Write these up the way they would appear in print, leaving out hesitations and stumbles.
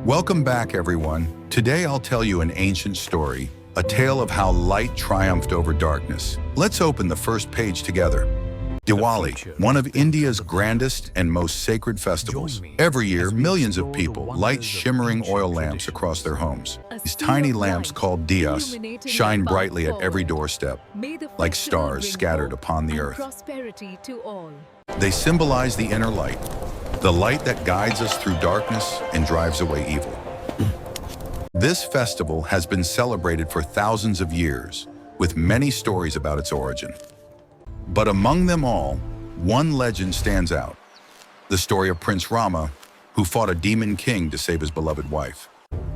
Welcome back, everyone. Today I'll tell you an ancient story, a tale of how light triumphed over darkness. Let's open the first page together. Diwali, one of India's grandest and most sacred festivals. Every year, millions of people light shimmering oil lamps across their homes. These tiny lamps called diyas shine brightly at every doorstep, like stars scattered upon the earth. They symbolize the inner light, the light that guides us through darkness and drives away evil. This festival has been celebrated for thousands of years, with many stories about its origin. But among them all, one legend stands out: the story of Prince Rama, who fought a demon king to save his beloved wife.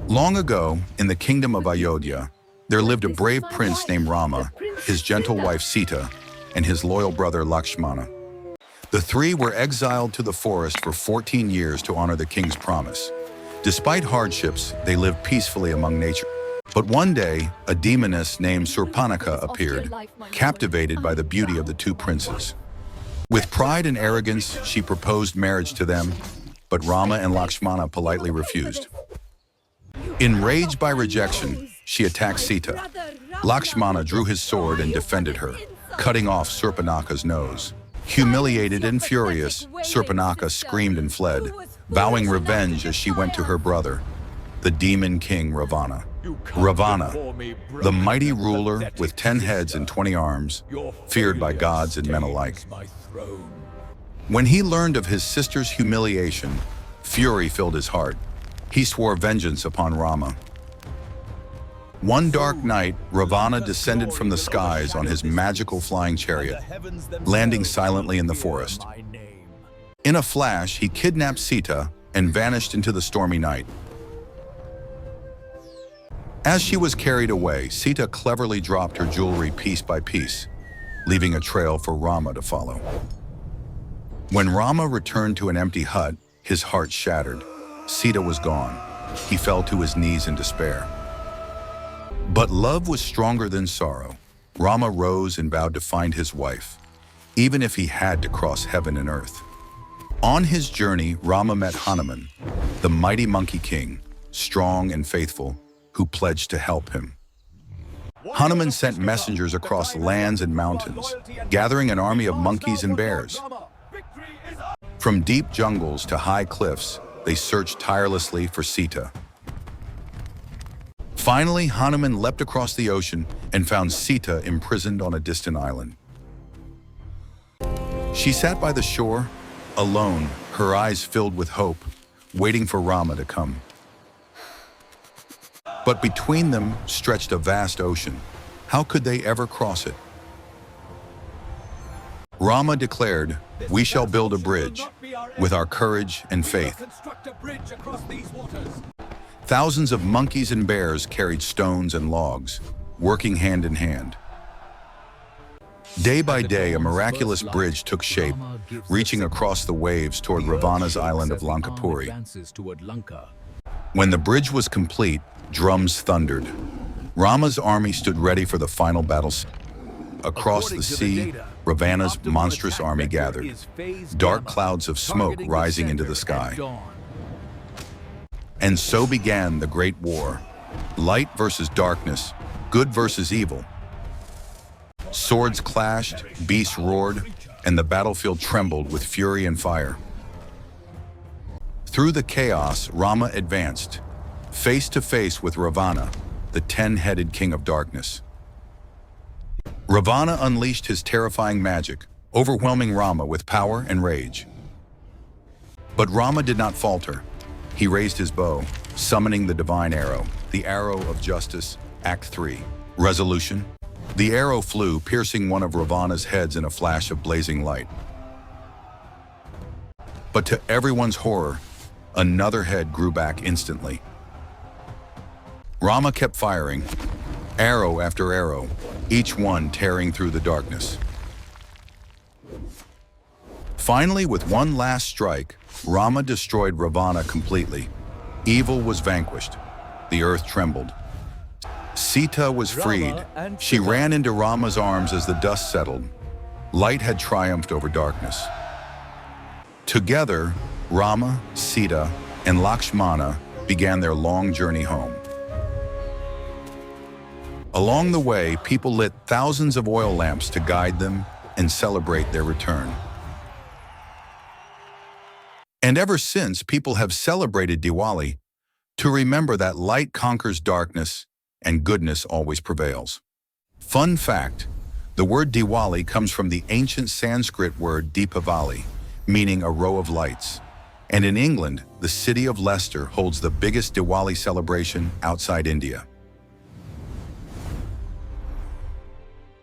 Long ago, in the kingdom of Ayodhya, there lived a brave prince named Rama, his gentle wife Sita, and his loyal brother Lakshmana. The three were exiled to the forest for 14 years to honor the king's promise. Despite hardships, they lived peacefully among nature. But one day, a demoness named Surpanakha appeared, captivated by the beauty of the two princes. With pride and arrogance, she proposed marriage to them, but Rama and Lakshmana politely refused. Enraged by rejection, she attacked Sita. Lakshmana drew his sword and defended her, cutting off Surpanakha's nose. Humiliated and furious, Surpanakha screamed and fled, vowing revenge as she went to her brother, the demon king Ravana. Ravana, the mighty ruler with 10 heads and 20 arms, feared by gods and men alike. When he learned of his sister's humiliation, fury filled his heart. He swore vengeance upon Rama. One dark night, Ravana descended from the skies on his magical flying chariot, landing silently in the forest. In a flash, he kidnapped Sita and vanished into the stormy night. As she was carried away, Sita cleverly dropped her jewelry piece by piece, leaving a trail for Rama to follow. When Rama returned to an empty hut, his heart shattered. Sita was gone. He fell to his knees in despair. But love was stronger than sorrow. Rama rose and vowed to find his wife, even if he had to cross heaven and earth. On his journey, Rama met Hanuman, the mighty monkey king, strong and faithful, who pledged to help him. Hanuman sent messengers across lands and mountains, gathering an army of monkeys and bears. From deep jungles to high cliffs, they searched tirelessly for Sita. Finally, Hanuman leapt across the ocean and found Sita imprisoned on a distant island. She sat by the shore, alone, her eyes filled with hope, waiting for Rama to come. But between them stretched a vast ocean. How could they ever cross it? Rama declared, "We shall build a bridge with our courage and faith." Thousands of monkeys and bears carried stones and logs, working hand in hand. Day by day, a miraculous bridge took shape, reaching across the waves toward Ravana's island of Lankapuri. When the bridge was complete, drums thundered. Rama's army stood ready for the final battle. Across the sea, Ravana's monstrous army gathered, dark clouds of smoke rising into the sky. And so began the Great War, light versus darkness, good versus evil. Swords clashed, beasts roared, and the battlefield trembled with fury and fire. Through the chaos, Rama advanced, face to face with Ravana, the 10-headed king of darkness. Ravana unleashed his terrifying magic, overwhelming Rama with power and rage. But Rama did not falter. He raised his bow, summoning the divine arrow, the arrow of justice, Act 3. Resolution. The arrow flew, piercing one of Ravana's heads in a flash of blazing light. But to everyone's horror, another head grew back instantly. Rama kept firing, arrow after arrow, each one tearing through the darkness. Finally, with one last strike, Rama destroyed Ravana completely. Evil was vanquished. The earth trembled. Sita was freed. She ran into Rama's arms as the dust settled. Light had triumphed over darkness. Together, Rama, Sita, and Lakshmana began their long journey home. Along the way, people lit thousands of oil lamps to guide them and celebrate their return. And ever since, people have celebrated Diwali to remember that light conquers darkness and goodness always prevails. Fun fact, the word Diwali comes from the ancient Sanskrit word Deepavali, meaning a row of lights. And in England, the city of Leicester holds the biggest Diwali celebration outside India.